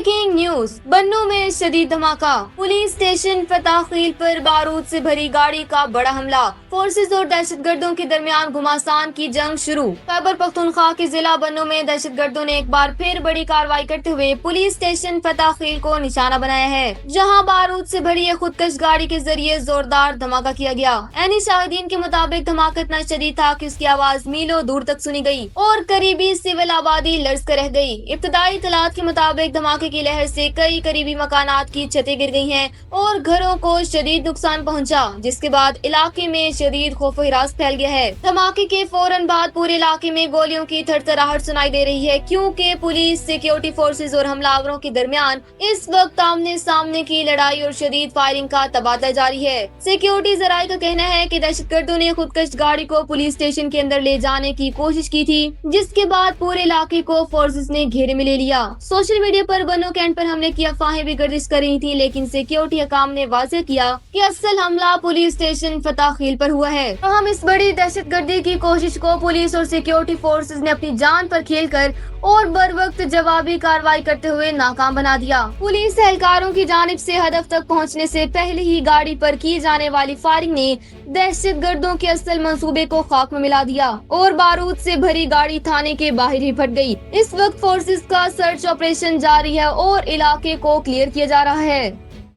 Breaking news, बन्नू में शदीद धमाका। पुलिस स्टेशन फताखील पर बारूद से भरी गाड़ी का बड़ा हमला। फोर्सेज और दहशतगर्दों के दरमियान घमासान की जंग शुरू। खैबर पख्तूनख्वा के जिला बन्नू में दहशतगर्दों ने एक बार फिर बड़ी कार्रवाई करते हुए पुलिस स्टेशन फताखील को निशाना बनाया है, जहां बारूद से भरी एक खुदकश गाड़ी के जरिए जोरदार धमाका किया गया। ऐनी शाहिदीन के मुताबिक धमाका इतना शदीद था कि उसकी आवाज मीलों दूर तक सुनी गई और करीबी सिविल आबादी लर्ज कर रह गई। इब्तदाई इतलात के मुताबिक धमाके की लहर से कई करीबी मकानात की छतें गिर गई हैं और घरों को शदीद नुकसान पहुंचा, जिसके बाद इलाके में शदीद खौफ हिरास फैल गया है। धमाके के फौरन बाद पूरे इलाके में गोलियों की थरथराहट सुनाई दे रही है, क्योंकि पुलिस, सिक्योरिटी फोर्सेज और हमलावरों के दरमियान इस वक्त आमने सामने की लड़ाई और शदीद फायरिंग का तबादला जारी है। सिक्योरिटी जराये का कहना है कि दहशतगर्दों ने खुदकश गाड़ी को पुलिस स्टेशन के अंदर ले जाने की कोशिश की थी, जिसके बाद पूरे इलाके को फोर्सेज ने घेरे में ले लिया। सोशल मीडिया पर बन्नू कैंट पर हमले की अफवाहें भी गर्दिश कर रही थी, लेकिन सिक्योरिटी हकाम ने वाज़ेह किया कि असल हमला पुलिस स्टेशन फताखील पर हुआ है। तो हम इस बड़ी दहशतगर्दी की कोशिश को पुलिस और सिक्योरिटी फोर्सेज ने अपनी जान पर खेलकर और बर वक्त जवाबी कार्रवाई करते हुए नाकाम बना दिया। पुलिस एहलकारों की जानिब से हदफ तक पहुंचने से पहले ही गाड़ी पर की जाने वाली फायरिंग ने दहशतगर्दों के असल मंसूबे को खाक में मिला दिया और बारूद से भरी गाड़ी थाने के बाहर ही फट गई। इस वक्त फोर्सेज का सर्च ऑपरेशन जारी है और इलाके को क्लियर किया जा रहा है।